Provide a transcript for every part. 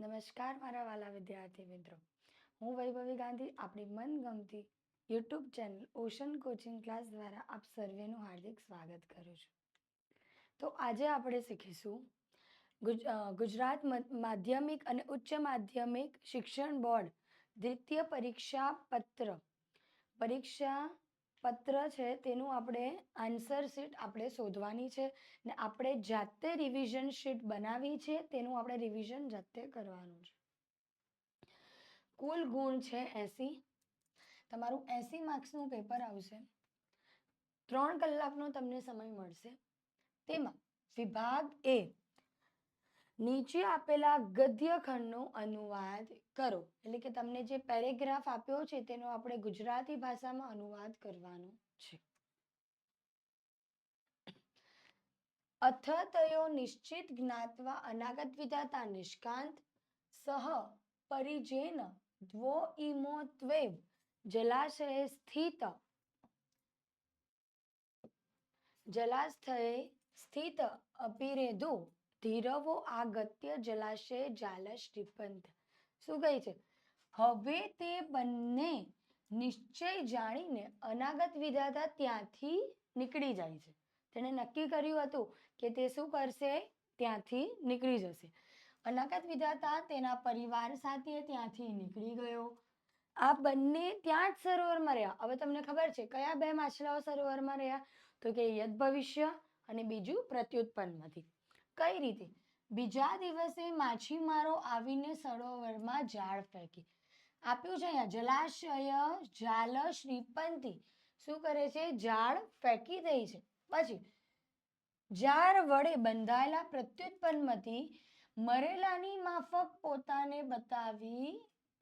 નમસ્કાર મારા વાલા વિદ્યાર્થી મિત્રો, હું વૈભવી ગાંધી આપણી મનગમતી YouTube channel ocean coaching class દ્વારા આપ સર્વેનું હાર્દિક સ્વાગત કરું છું. તો આજે આપણે શીખીશું ગુજરાત માધ્યમિક અને ઉચ્ચ માધ્યમિક શિક્ષણ બોર્ડ દ્વિતીય પરીક્ષા પત્ર છે તેનું આપણે આન્સર શીટ આપણે શોધવાની છે ને આપણે જાતે રિવિઝન શીટ બનાવી છે તેનું આપણે રિવિઝન જાતે કરવાનું છે. કુલ ગુણ છે 80. તમારું 80 માર્ક્સનું પેપર આવશે. 3 કલાકનો તમને સમય મળશે. તેમાં વિભાગ એ નીચે આપેલા ગદ્ય ખંડનો અનુવાદ કરો. એટલે કે તમને જે પેરેગ્રાફ આપ્યો છે તેનો આપણે ગુજરાતી ભાષામાં અનુવાદ કરવાનો છે. અથ તયો નિશ્ચિત જ્ઞાત્વા અનાગત વિધાતા નિષ્કાંત સહ પરિજેન દ્વો ઇમો ત્વેવ જલાશયે સ્થિત અપિરેદો ધીરવો આગત્ય જલાશય જાલશ રિપંત. શું કહે છે? હવે તે બંને નિશ્ચય જાણીને અનાગત વિધાતા ત્યાંથી નીકળી જાય છે. તેણે નક્કી કર્યું હતું કે તે શું કરશે? ત્યાંથી નીકળી જશે. અનાગત વિધાતા તેના પરિવાર સાથે ત્યાંથી નીકળી ગયો. આ બંને ત્યાં જ સરોવરમાં રહ્યા. હવે તમને ખબર છે કયા બે માછલાઓ સરોવરમાં રહ્યા? તો કે યદ ભવિષ્ય અને બીજું પ્રત્યુત્પન્નમાંથી. કઈ રીતે? બીજા દિવસે માછીમારો આવીને સરોવરમાં જાળ ફેંકી. આપ્યું છે અહીંયા જલાશય જાલ શ્રીપંથી. શું કરે છે? જાળ ફેંકી દે છે. પછી જાળ વડે બંધાયેલા પ્રત્યુત્પન્નમાંથી મરેલાની માફક પોતાને બતાવી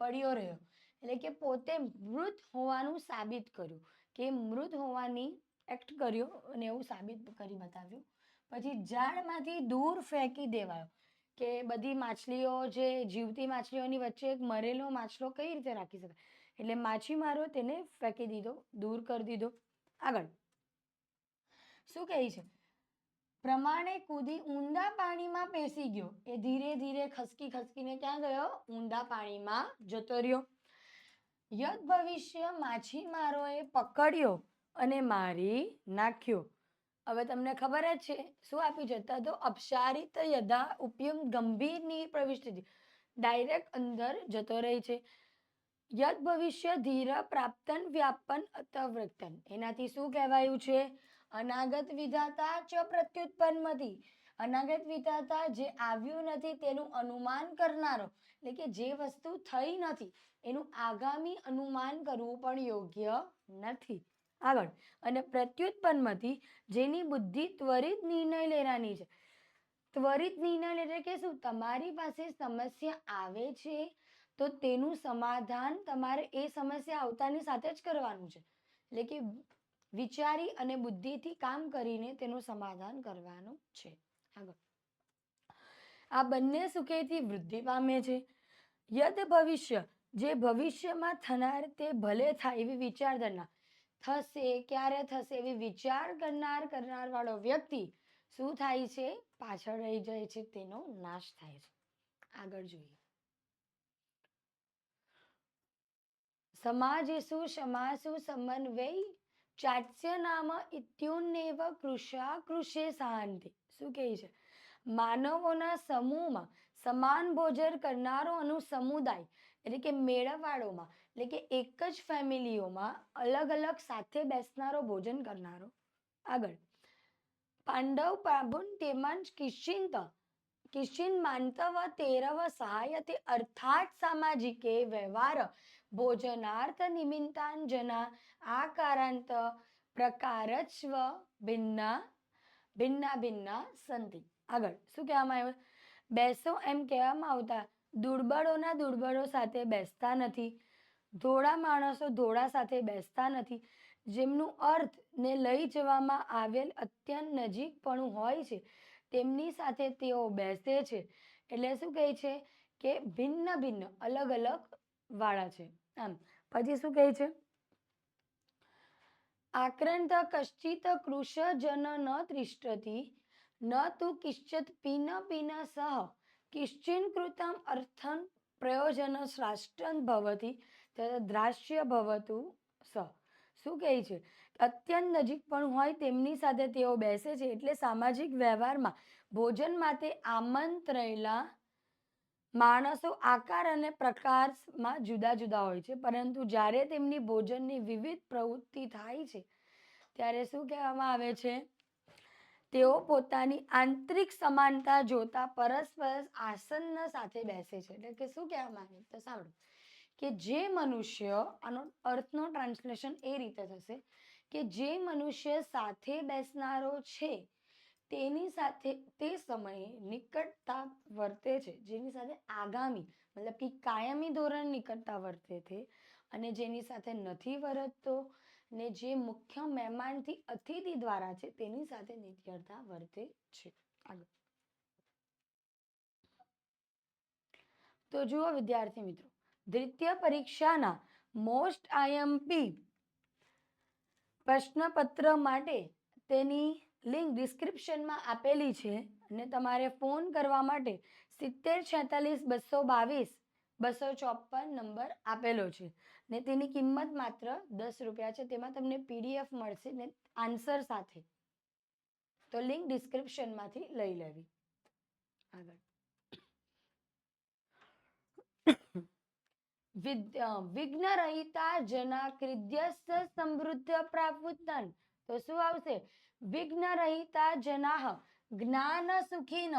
પડ્યો રહ્યો. એટલે કે પોતે મૃત હોવાનું સાબિત કર્યું, કે મૃત હોવાની એક્ટ કર્યો અને એવું સાબિત કરી બતાવ્યું. પછી ઝાડમાંથી દૂર ફેંકી દેવાયો. કે બધી માછલીઓ, જે જીવતી માછલીઓની વચ્ચે એક મરેલો માછલો કઈ રીતે રાખી શકાય? એટલે માછીમારો તેને ફેંકી દીધો, દૂર કરી દીધો. આગળ શું કહે છે? પ્રમાણે કૂદી ઊંડા પાણીમાં પેસી ગયો. એ ધીરે ધીરે ખસકીને ક્યાં ગયો? ઊંડા પાણીમાં જતો રહ્યો. યદ ભવિષ્ય માછીમારોએ પકડ્યો અને મારી નાખ્યો. હવે તમને ખબર જ છે શું આપી જતા? તો અપસારિત યદા ઉપયમ ગંભીરની પ્રવિષ્ટિ, ડાયરેક્ટ અંદર જતો રહે છે. યદ ભવિષ્ય ધીર પ્રાપ્તન વ્યાપન અતવૃત્તન. એનાથી શું કહેવાયું છે? અનાગત વિધાતા ચ પ્રત્યુત્પન્નમાંથી. અનાગત વિધાતા જે આવ્યું નથી તેનું અનુમાન કરનારો, એટલે કે જે વસ્તુ થઈ નથી એનું આગામી અનુમાન કરવું પણ યોગ્ય નથી. આગળ અને પ્રત્યુત્પન્નમાંથી જેની બુદ્ધિ ત્વરિત નિર્ણય લેવાની છે. ત્વરિત નિર્ણય એટલે કે શું? તમારી પાસે સમસ્યા આવે છે તો તેનું સમાધાન તમારે એ સમસ્યા આવતાની સાથે જ કરવાનું છે. એટલે કે વિચારી અને બુદ્ધિથી કામ કરીને તેનું સમાધાન કરવાનું છે. આગળ આ બંને સુખેથી વૃદ્ધિ પામે છે. યદ ભવિષ્ય જે ભવિષ્યમાં થનાર તે ભલે થાય એવી વિચારધારણા, થશે ક્યારે થશે એવી વિચાર કરનાર વાળો વ્યક્તિ શું થાય છે? પાછળ રહી જાય છે, તેનો નાશ થાય છે. આગળ જોઈએ. સમાજેષુ સમાસુ સમન્વય ચાટ્ય નામ ઇત્યુન્નેવ કૃષા કૃષે શાંતિ. શું કહે છે? માનવોના સમૂહમાં સમાન ભોજન કરનારો સમુદાય, એટલે કે મેળાવાળોમાં, એટલે કે એક જ ફેમિલીઓમાં અલગ અલગ સાથે બેસનારો ભોજન કરનારો. આગળ પાંડવ પાબુન તેમાં કિશિન માનતવ તેરવ સહાયતે અર્થાત સામાજિકે વ્યવહાર ભોજનાર્થ નિમિત્તાંજના આકારાંત પ્રકારસ્વ ભિન્ના સંતિ. આગળ શું કહેવામાં આવ્યું? બેસો એમ કહેવામાં આવતા દુર્બળો સાથે બેસતા નથી, ધોળા માણસો ધોળા સાથે બેસતા નથી. જેમનું અર્થ ને લઈ જવામાં આવેલ અત્યંત નજીકપણું હોય છે તેમની સાથે તેઓ બેસે છે. એટલે શું કહે છે? કે ભિન્ન અલગ વાળા છે. આમ પછી શું કહે છે? આક્રાંત કશ્ચિત કૃષ જન ન ત્રિષ્ઠતિ ન તુ કિશ્ચિત પીન સહ કિશ્ચિન કૃતમ અર્થન પ્રયોજન શ્રાષ્ટન ભવતી દ્રાશ્ય ભવતું સ. શું કહે છે? અત્યંત નજીક પણ હોય તેમની સાથે તેઓ બેસે છે, એટલે સામાજિક વ્યવહારમાં ભોજન માટે આમંત્રેલા માણસો આકાર અને પ્રકારમાં જુદા જુદા હોય છે, પરંતુ જ્યારે તેમની ભોજનની વિવિધ પ્રવૃત્તિ થાય છે ત્યારે શું કહેવામાં આવે છે? તેઓ પોતાની આંતરિક સમાનતા જોતા પરસ્પર આસન્ન સાથે બેસે છે. એટલે કે શું કહેવામાં આવે તો સાંભળો કે જે મનુષ્ય, આનો અર્થનો ટ્રાન્સલેશન એ રીતે થશે કે જે મનુષ્ય સાથે બેસનારો છે તેની સાથે તે સમયે નિકટતા વર્તે છે, જેની સાથે આગામી મતલબ કે કાયમી ધોરણ નિકટતા વર્તે છે, અને જેની સાથે નથી વર્તતો ને જે મુખ્ય મહેમાનથી અતિથિ દ્વારા છે તેની સાથે નિકટતા વર્તે છે. આગળ તો જુઓ વિદ્યાર્થી મિત્રો, દ્વિતીય પરીક્ષાના મોસ્ટ આઈએમપી પ્રશ્નપત્ર માટે તેની લિંક ડિસ્ક્રિપ્શનમાં આપેલી છે, અને તમારે ફોન કરવા માટે 7046 222 254 નંબર આપેલો છે, ને તેની કિંમત માત્ર 10 રૂપિયા છે. તેમાં તમને પીડીએફ મળશે ને આન્સર સાથે. તો લિંક ડિસ્ક્રિપ્શનમાંથી લઈ લેવી. આગળ વિઘ્ન રહિતા જના કૃદ્યસ્ય સમૃદ્ધ પ્રાપ્તન. તો શું આવશે? વિઘ્ન રહિતા જનાહ જ્ઞાન સુખીન.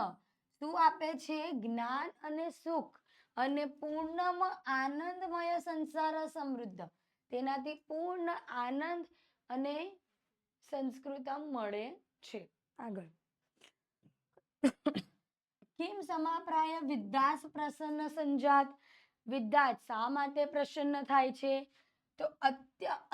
શું આપે છે? જ્ઞાન અને સુખ અને પૂર્ણમ આનંદમય સંસાર સમૃદ્ધ. તેનાથી પૂર્ણ આનંદ અને સંસ્કૃતમ મળે છે. આગળ કિમ સમાપ્રાય વિદ્યાસ પ્રસન્ન સંજાત. વિદ્યાર્થ શા માટે પ્રસન્ન થાય છે? તો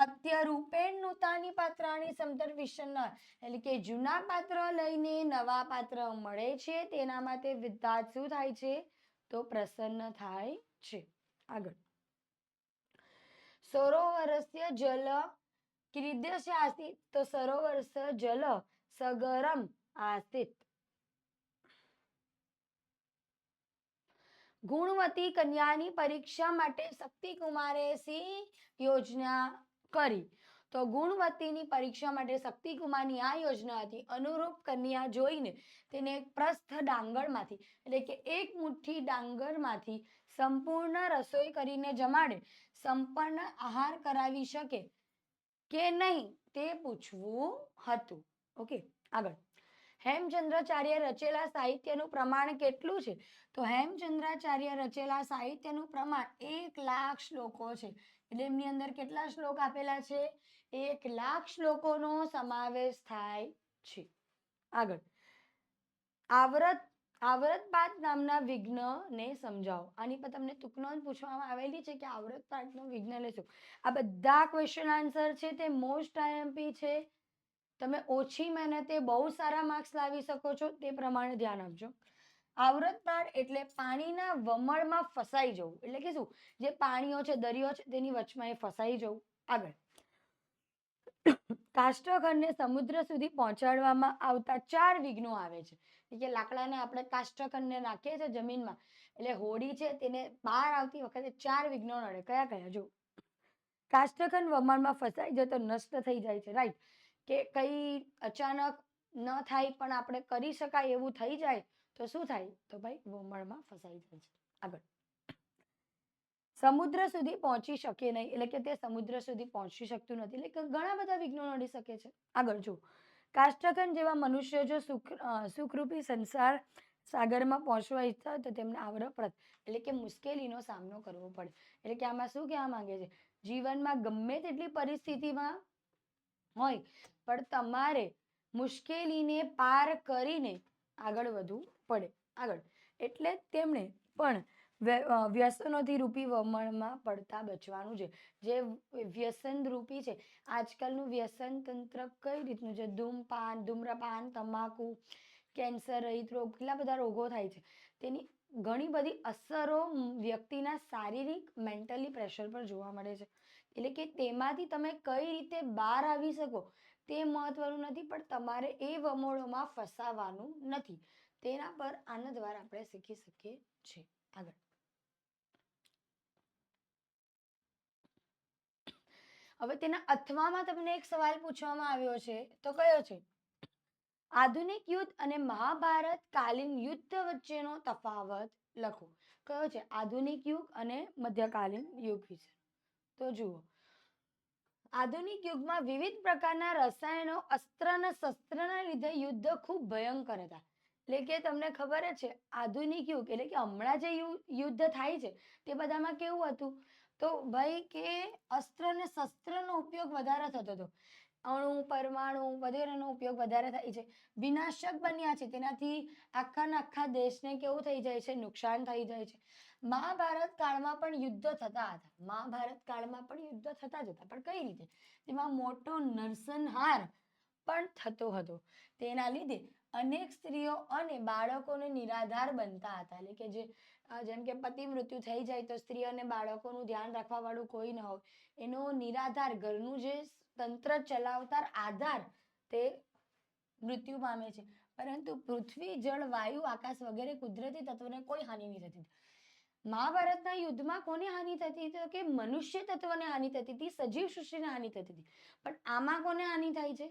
અત્યરૂપેણ નૂતાની પાત્રાણી સમતર વિષણ, એટલે કે જૂના પાત્ર લઈને નવા પાત્ર મળે છે તેના માટે વિદ્યાર્થ શું થાય છે? તો પ્રસન્ન થાય છે. આગળ સરોવરસ્ય જલ ક્રીડસ્ય આસિત. તો સરોવરસ્ય જલ સગરમ આસિત. ગુણવતી કન્યાની પરીક્ષા માટે શક્તિકુમારે સી યોજના કરી? તો ગુણવતીની પરીક્ષા માટે શક્તિકુમારની આ યોજના હતી. અનુરૂપ કન્યા જોઈને તેને પ્રસ્થ ડાંગરમાંથી, એટલે કે એક મુઠ્ઠી ડાંગરમાંથી સંપૂર્ણ રસોઈ કરીને જમાડે, સંપન્ન આહાર કરાવી શકે કે નહીં તે પૂછવું હતું. ઓકે, આગળ હેમચંદ્રાચાર્ય રચેલા સાહિત્યનું પ્રમાણ કેટલું છે? તો હેમચંદ્રાચાર્ય રચેલા સાહિત્યનું પ્રમાણ 1,00,000 શ્લોકો છે. એટલે એમની અંદર કેટલા શ્લોક આપેલા છે? 1,00,000 શ્લોકોનો સમાવેશ થાય છે. આગળ આવૃતપાદ નામના વિઘ્નને સમજાવો. આની પર તમને ટૂંકનોંધ પૂછવામાં આવેલી છે કે આવૃતપાદનું વિઘ્ન એટલે શું? આ બધા ક્વેશ્ચન આન્સર છે તે મોસ્ટ આઈએમપી છે. તમે ઓછી મહેનતે બહુ સારા માર્ક્સ લાવી શકો છો, તે પ્રમાણે ધ્યાન આપજો. આવૃતપાડ એટલે પાણીના વમળમાં ફસાઈ જવું. એટલે કે શું? જે પાણીઓ છે, દરિયો છે, તેની વચમાં એ ફસાઈ જવું. આગળ કાષ્ઠખંડને સમુદ્ર સુધી પહોંચાડવામાં આવતા 4 વિઘ્નો આવે છે. કે લાકડાને આપણે કાષ્ઠખંડને નાખીએ છીએ જમીનમાં, એટલે હોડી છે તેને બહાર આવતી વખતે 4 વિઘ્નો નડે. કયા કયા? જો કાષ્ઠખંડ વમળમાં ફસાઈ જાય તો નષ્ટ થઈ જાય છે, રાઈટ? કે કઈ અચાનક ન થાય પણ આપણે કરી શકાય એવું થઈ જાય તો શું થાય? તો ભાઈ વમળમાં ફસાઈ જાય છે. આગળ સમુદ્ર સુધી પહોંચી શકે નહીં, એટલે કે તે સમુદ્ર સુધી પહોંચી શકતું નથી, એટલે કે ઘણા બધા વિઘ્નો નડી શકે છે. આગળ જો કાષ્ઠખંડ જેવા મનુષ્ય જો સુખરૂપી સંસાર સાગરમાં પહોંચવા ઈચ્છતા હોય તો તેમને આવરપ્રદ એટલે કે મુશ્કેલીનો સામનો કરવો પડે. એટલે કે આમાં શું કહેવા માંગે છે? જીવનમાં ગમે તેટલી પરિસ્થિતિમાં હોય પણ તમારે મુશ્કેલીને પાર કરીને આગળ વધવું પડે. આગળ એટલે તેમણે પણ વ્યસનોથી રૂપી વમળમાં પડતા બચવાનું છે. જે વ્યસન રૂપી છે, આજકાલનું વ્યસન તંત્ર કઈ રીતનું છે? ધૂમ્રપાન, તમાકુ, કેન્સર રહિત રોગ, કેટલા બધા રોગો થાય છે. તેની ઘણી બધી અસરો વ્યક્તિના શારીરિક મેન્ટલી પ્રેશર પર જોવા મળે છે. એટલે કે તેમાંથી તમે કઈ રીતે બહાર આવી શકો તે મહત્વનું નથી, પણ તમારે એ વમળોમાં ફસાવાનું નથી. તેના પર આના દ્વારા આપણે શીખી શકીએ છીએ. આગળ હવે તેના અથવામાં તમને એક સવાલ પૂછવામાં આવ્યો છે, તો કયો છે? આધુનિક યુદ્ધ અને મહાભારત કાલીન યુદ્ધ વચ્ચેનો તફાવત લખો. કયો છે? આધુનિક યુગ અને મધ્યકાલીન યુગ વિશે. તો જુઓ, આધુનિક યુગમાં વિવિધ પ્રકારના રસાયણો, અસ્ત્ર અને શસ્ત્રના લીધે યુદ્ધ ખૂબ ભયંકર હતા. એટલે કે તમને ખબર જ છે, આધુનિક યુગ એટલે કે હમણાં જે યુદ્ધ થાય છે તે બધામાં કેવું હતું? તો ભાઈ કે અસ્ત્ર અને શસ્ત્રનો ઉપયોગ વધારે થતો હતો. અણુ, પરમાણુ વગેરેનો ઉપયોગ વધારે થાય છે. વિનાશક બન્યા છે, તેનાથી આખા દેશને કેવું થઈ જાય છે? નુકસાન થઈ જાય છે. મહાભારત કાળમાં પણ યુદ્ધ થતા હતા. મહાભારત કાળમાં પણ યુદ્ધ થતા જ હતા, પણ કઈ રીતે? તેમાં મોટો નરસંહાર પણ થતો હતો. તેના લીધે અનેક સ્ત્રીઓ અને બાળકોને નિરાધાર બનતા હતા. એટલે કે જેમ કે પતિ મૃત્યુ થઈ જાય તો સ્ત્રી અને બાળકોનું ધ્યાન રાખવા વાળું કોઈ ન હોય, એનો નિરાધાર ઘરનું જે તંત્ર ચલાવતા આધાર તે મૃત્યુ પામે છે. પરંતુ પૃથ્વી, જળ, વાયુ, આકાશ વગેરે કુદરતી તત્વોને કોઈ હાનિ નહીં થતી. મહાભારતના યુદ્ધમાં કોને હાનિ થતી હતી? કે મનુષ્ય તત્વને હાનિ થતી હતી, સજીવ સૃષ્ટિને હાનિ થતી હતી. પણ આમાં કોને હાનિ થાય છે?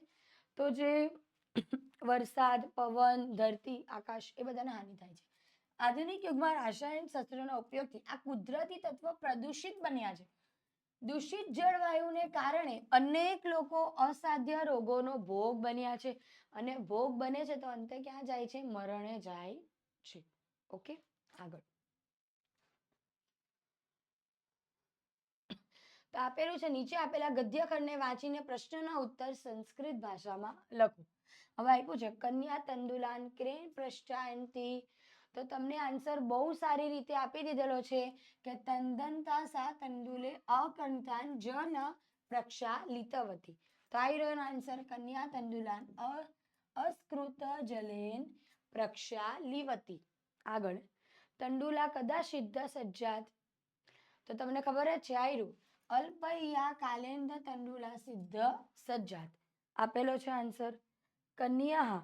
તો જે વરસાદ, પવન, ધરતી, આકાશ એ બધાને હાનિ થાય છે. આધુનિક યુગમાં રાસાયણિક શસ્ત્રોના ઉપયોગથી આ કુદરતી તત્વ પ્રદૂષિત બન્યા છે. દૂષિત જળવાયુને કારણે અનેક લોકો અસાધ્ય રોગોનો ભોગ બન્યા છે, અને ભોગ બને છે તો અંતે ક્યાં જાય છે? મરણે જાય છે. ઓકે, આગળ તો આપેલું છે, નીચે આપેલા ગદ્યખંડને વાંચીને પ્રશ્નના ઉત્તર સંસ્કૃત ભાષામાં લખો. હવે આપ્યું છે કન્યા તંદુલાન ક્રેન પ્રશ્ચાયંતી. તો તમને આન્સર બહુ સારી રીતે આપી દીધેલો છે કે તંદનતા સા તંદુલે અકંતાન જન પ્રક્ષા લીતવતી. તો આવી રહ્યો આન્સર કન્યા તંદુલાન અસ્કૃત જલેન પ્રક્ષા લીવતી. આગળ તંડુલા કદા સિદ્ધ સજ્જાત. તો તમને ખબર જ છે, આયરું અલ્પયા કાલેન્દ તંડુલા સિદ્ધ સજ્જાત. આપેલો છે આન્સર કન્યા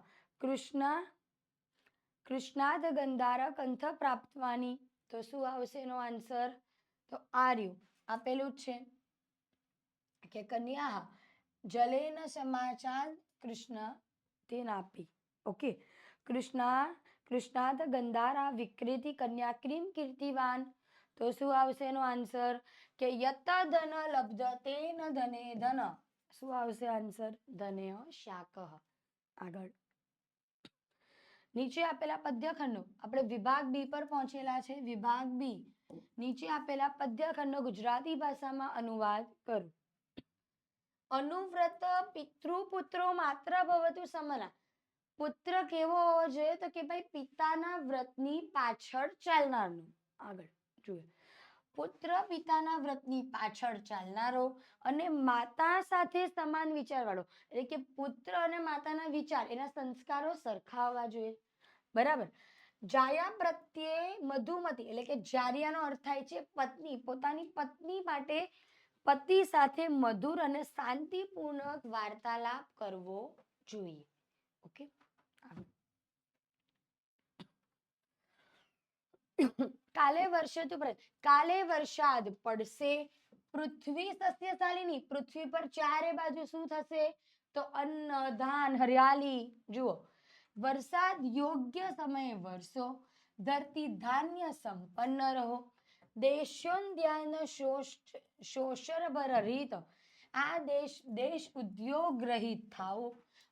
કૃષ્ણાદ ગંધાર કંથ પ્રાપ્તવાની. તો શું આવશે એનો આન્સર? તો આર્યું આપેલું જ છે કે કન્યા જલેન સમાચાર કૃષ્ણ તે નાપી. ઓકે, કૃષ્ણાદ ગંધારા વિકૃતિ કન્યા ક્રીમ કીર્તિવાન. તો શું આવશે એનો આન્સર? કે યત ધન લબ્ધ તેન ધને ધન. શું આવશે આન્સર? ધન્ય શાક. આગળ નીચે આપેલા પદ્યખંડો, આપણે વિભાગ બી પર પહોંચેલા છે. વિભાગ બી, નીચે આપેલા પદ્યખંડો ગુજરાતી ભાષામાં અનુવાદ કરો. અનુવ્રત પિતૃપુત્રો માત્ર ભવતુ સમના. પુત્ર કેવો હોવો જોઈએ? તો કે ભાઈ પિતાના વ્રતની પાછળ ચાલનારનો. આગળ જોઈએ, પુત્ર પિતાના વ્રતની પાછળ ચાલનારો અને માતા સાથે સમાન વિચારવાળો. એટલે કે પુત્ર અને માતાના વિચાર, એના સંસ્કારો સરખા હોવા જોઈએ. બરાબર. જાયા પ્રત્યે મધુમતી, એટલે કે જારિયાનો અર્થ થાય છે પત્ની. પોતાની પત્ની માટે પતિ સાથે મધુર અને શાંતિપૂર્ણક વાર્તાલાપ કરવો જોઈએ. ઓકે, કાલે વર્ષે તો કાલે વરસાદ પડશે. પૃથ્વી સસ્યશાલિની, પૃથ્વી પર ચારે બાજુ શું થશે? તો અન્ન, ધાન, હરિયાળી. જુઓ, વરસાદ યોગ્ય સમયે વરસો, ધરતી ધાન્ય સંપન્ન રહો, દેશોન્દ્યાન શોષર ભર રીત. આ દેશ ઉદ્યોગ રહિત થાઓ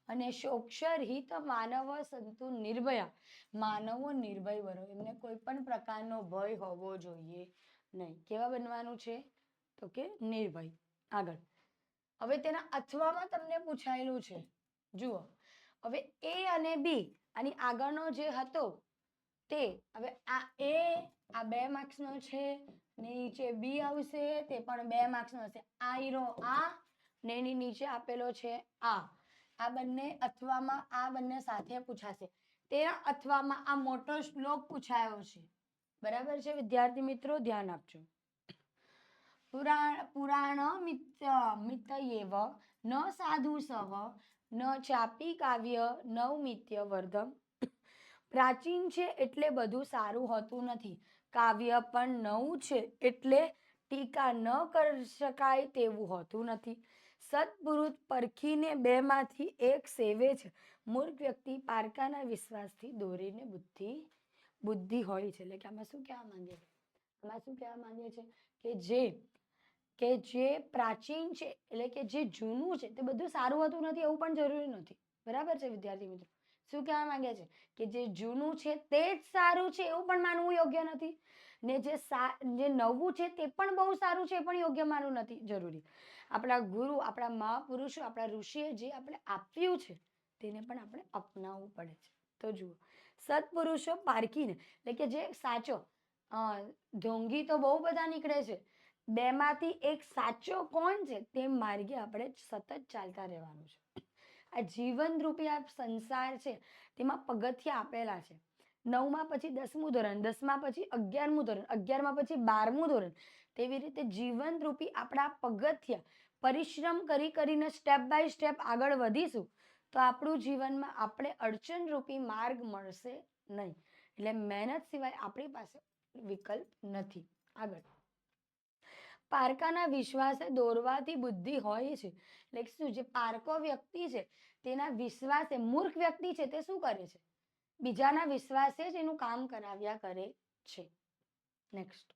અને શોક્ષર હિત માનવ સંતુ નિર્ભયા. માનવો નિર્ભય બનો, એમને કોઈ પણ પ્રકારનો ભય હોવો જોઈએ નહીં. કેવા બનવાનું છે? તો કે નિર્ભય. આગળ હવે તેના અથવામાં તમને પૂછાયેલું છે. જુઓ, હવે એ અને બી આની આગળનો જે હતો તે, હવે આ એ આ 2 માર્ક્સનો છે, નીચે બી આવશે તે પણ 2 માર્ક્સનો હશે. આ હીરો આ ને એની નીચે આપેલો છે આ બંને અથવામાં આ બંને સાથે પૂછાશે. તેના અથવામાં આ મોટો શ્લોક પૂછાયો છે. બરાબર છે વિદ્યાર્થી મિત્રો, ધ્યાન આપજો. પુરાણ મિતયેવ ન સાધુ સવ ન ચાપી કાવ્ય નવમિત્ય વર્ધમ. પ્રાચીન છે એટલે બધું સારું હોતું નથી. કાવ્ય પણ નવું છે એટલે ટીકા ન કરી શકાય તેવું હોતું નથી. સત્પુરુષ પરખીને બેમાંથી એક સેવે છે. મૂર્ખ વ્યક્તિ પારકાના વિશ્વાસથી દોરીને બુદ્ધિ હોય છે. એટલે કે આમાં શું કહેવા માંગે છે? આમાં શું કહેવા માંગે છે કે જે પ્રાચીન છે એટલે કે જે જૂનું છે તે બધું સારું હોતું નથી એવું પણ જરૂરી નથી. બરાબર છે વિદ્યાર્થી મિત્રો? શું કહેવા માંગે છે કે જે જૂનું છે તે જ સારું છે એવું પણ માનવું યોગ્ય નથી, ને જે નવું છે તે પણ બહુ સારું છે એ પણ યોગ્ય માનવું નથી જરૂરી. આપણા ગુરુ, આપણા મહાપુરુષો, આપણા ઋષિએ જે આપણે આપ્યું છે તેને પણ આપણે અપનાવવું પડે છે. તો જુઓ, સત્પુરુષો પારખીને એટલે કે જે સાચો, ઢોંગી તો બહુ બધા નીકળે છે, બેમાંથી એક સાચો કોણ છે તે માર્ગે આપણે સતત ચાલતા રહેવાનું છે. આ જીવનરૂપી આ સંસાર છે તેમાં પગથિયા આપેલા છે. 9માં પછી 10મું ધોરણ, 10માં પછી 11મું ધોરણ, 11માં પછી 12મું ધોરણ. તેવી રીતે જીવનરૂપી આપણા પગથિયા પરિશ્રમ કરીને સ્ટેપ બાય સ્ટેપ આગળ વધીશું તો આપણું જીવનમાં આપણે અડચણરૂપી માર્ગ મળશે નહીં. એટલે મહેનત સિવાય આપણી પાસે વિકલ્પ નથી. આગળ, પારકાના વિશ્વાસે દોરવાથી બુદ્ધિ હોય છે. એટલે શું, જે પારકો વ્યક્તિ છે તેના વિશ્વાસે, મૂર્ખ વ્યક્તિ છે તે શું કરે છે? બીજાના વિશ્વાસે જ એનું કામ કરાવ્યા કરે છે. નેક્સ્ટ,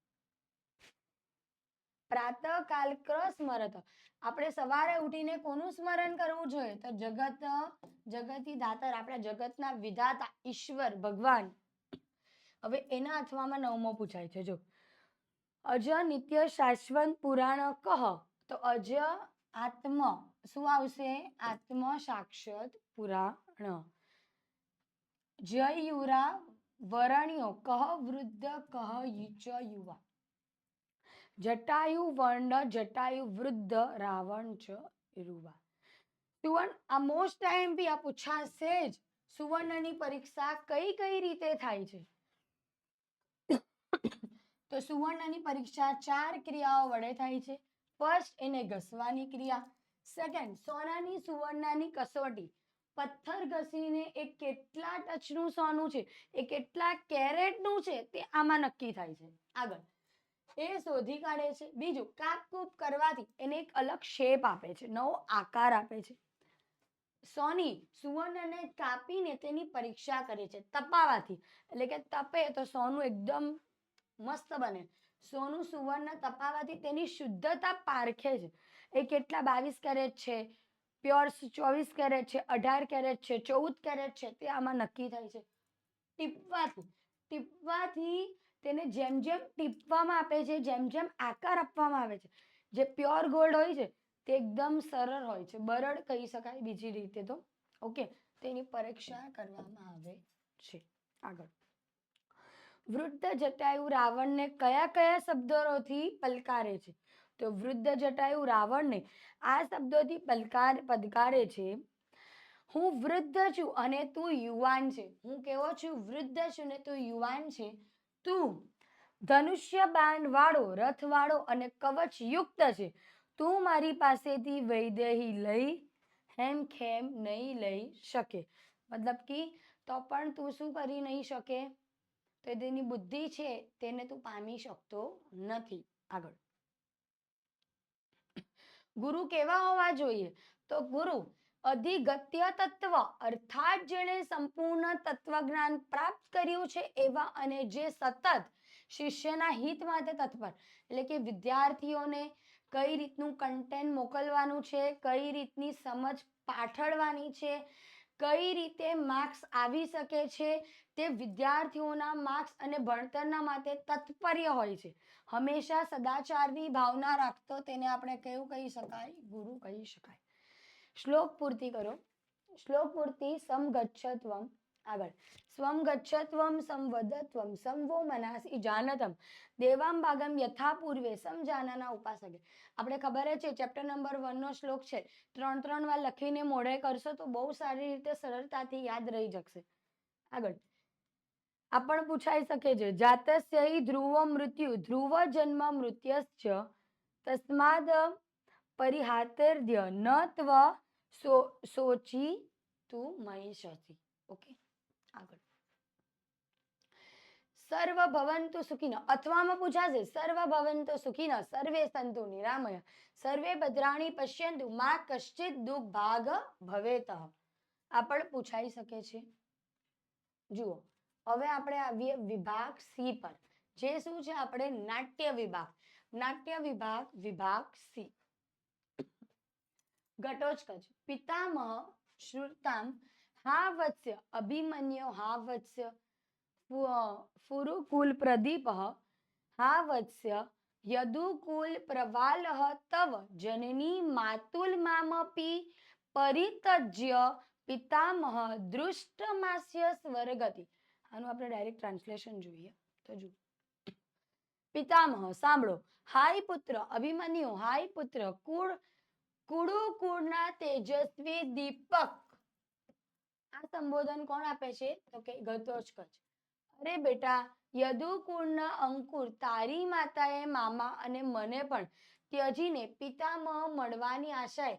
પ્રાતઃકાલ સ્મરત. આપણે સવારે ઉઠીને કોનું સ્મરણ કરવું જોઈએ? તો જગતી દાતાર, આપણા જગતના વિધાતા ઈશ્વર ભગવાન. હવે એના અથવામાં 9મો પૂછાય છે. જો, અજ નિત્ય શાશ્વત પુરાણ કહ. તો અજ આત્મ શું આવશે? આત્મ સાક્ષાત પુરાણ. જય યુરા વરણ્યો કહ વૃદ્ધ કહ ચ યુવા. જટાયુ વર્ણ જટાયુ વૃદ્ધ રાવણ ચ યુવા. સુવર્ણ, આ મોસ્ટ ટાઈમ બી આ પૂછાશે જ. સુવર્ણની પરીક્ષા કઈ રીતે થાય છે? તો સુવર્ણની પરીક્ષા 4 ક્રિયાઓ વડે થાય છે. ફર્સ્ટ, એને ઘસવાની ક્રિયા. સેકન્ડ, સોનાની સુવર્ણની કસોટી. પથ્થર ઘસીને એ કેટલા ટચનું સોનું છે, એ કેટલા કેરેટનું છે તે આમાં નક્કી થાય છે. આગળ, એ શોધી કાઢે છે. બીજું, કાપકૂપ કરવાથી એને એક અલગ શેપ આપે છે, નવો આકાર આપે છે. સુવર્ણને કાપીને તેની પરીક્ષા કરે છે તપાવાથી. એટલે કે તપે તો સોનું એકદમ મસ્ત બને. સોનું સુવર્ણ તપાવાથી તેની શુદ્ધતા પારખે છે. એ કેટલા 22 કેરેટ છે, પ્યોર 24 કેરેટ છે, 18 કેરેટ છે, 14 કેરેટ છે તે આમાં નક્કી થાય છે. ટીપવાથી તેને જેમ જેમ ટીપવામાં આપે છે, જેમ જેમ આકાર આપવામાં આવે છે, જે પ્યોર ગોલ્ડ હોય છે તે એકદમ સરળ હોય છે, બરડ કહી શકાય બીજી રીતે તો. ઓકે, તેની પરીક્ષા કરવામાં આવે છે. આગળ, વૃદ્ધ જટાયુ રાવણને કયા શબ્દોથી પલકારે છે? તો વૃદ્ધ જટાયુ રાવણને આ શબ્દોથી પલકારે છે. હું વૃદ્ધ છું અને તું યુવાન છે. હું કેવો છું? વૃદ્ધ છું ને તું યુવાન છે. તું ધનુષ્ય બાણ વાળો, રથ વાળો અને કવચ યુક્ત છે. તું મારી પાસેથી વૈદેહી લઈ હેમખેમ નહીં લઈ શકે. મતલબ કે તો પણ તું શું કરી નહીં શકે? તો તેની બુદ્ધિ છે તેને તું પામી શકતો નથી. આગળ, ગુરુ કેવા હોવા જોઈએ? તો ગુરુ અધિગત્ય તત્વ, અર્થાત જેણે સંપૂર્ણ તત્વજ્ઞાન પ્રાપ્ત કર્યું છે એવા, અને જે સતત શિષ્યના હિત માટે તત્પર. એટલે કે વિદ્યાર્થીઓને કઈ રીતનું કન્ટેન્ટ મોકલવાનું છે, કઈ રીતની સમજ પાઠવવાની છે, કઈ રીતે માર્ક્સ આવી શકે છે, તે વિદ્યાર્થીઓના માર્ક્સ અને ભણતરના માટે તત્પર્ય હોય છે. હંમેશા સદાચારની ભાવના રાખતો તેને આપણે કેવું કહી શકાય? ગુરુ કહી શકાય. શ્લોક પૂર્તિ કરો. શ્લોક પૂર્તિ. સમગચ્છત્વમ. આગળ, સ્વમ ગચ્છત્વમ સંવદત્વમ સંવો મનાસી જાનતમ દેવામ ભાગમ યથા પૂર્વે સમજાનના ઉપાસકે. આપણે ખબર જ છે, ચેપ્ટર નંબર 1નો શ્લોક છે. 3 વાર લખીને મોઢે કરશો તો બહુ સારી રીતે સરળતાથી યાદ રહી જશે. આગળ, આ પણ પૂછાઈ શકે છે. જાતસ્ય હિ ધ્રુવ મૃત્યુ ધ્રુવ જન્મ મૃત્યશ્ચ તસ્માદ પરિહાતર્ધ્ય ન ત્વ સોચી તું મહિષસી. ઓકે, આગળ, સર્વ ભવંતુ સુખિનઃ, અથવામાં પૂછાશે સર્વ ભવંતુ સુખિનઃ સર્વે સંતુ નિરામય સર્વે ભદ્રાણી પશ્યંતુ મા કશ્ચિત દુઃખ ભાગ ભવેત, આ પણ પૂછાઈ શકે છે. જુઓ હવે આપણે આવીએ વિભાગ સી પર, જે શું છે આપણે નાટ્ય વિભાગ. નાટ્ય વિભાગ વિભાગ સી. ઘટોત્કચ પિતામહ શ્રુતામ હા વત્સ્ય અભિમન્યો હા વત્સ્ય ફુરુકુલ પ્રદીપ હા વત્સ્ય યદુકુલ પ્રવાલહ તવ જનની માતુલ મામપી પરિતજ્ય પિતામહ દૃષ્ટમાસ્ય સ્વર્ગતિ. આનું આપણે ડાયરેક્ટ ટ્રાન્સલેશન જોઈએ તો જો પિતામહ સાંભળો, હાય પુત્ર અભિમન્યુ, હાય પુત્ર કુરુકુળના તેજસ્વી દીપક. આ સંબોધન કોણ આપે છે તો કે ઘટોત્કચ. અરે બેટા યદુકુળના અંકુર તારી માતાએ મામા અને મને પણ ત્યજીને પિતામહ મળવાની આશાએ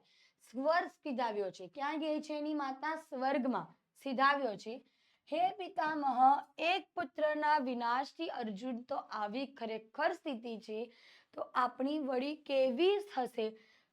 સ્વર્ગ સિધાવ્યો છે. ક્યાં ગઈ છે એની માતા? સ્વર્ગમાં સિધાવ્યો છે. હે પિતામહ, એક પુત્રના વિનાશથી અર્જુન તો આવી ખરેખર સ્થિતિ છે, તો આપણી વળી કેવી થશે?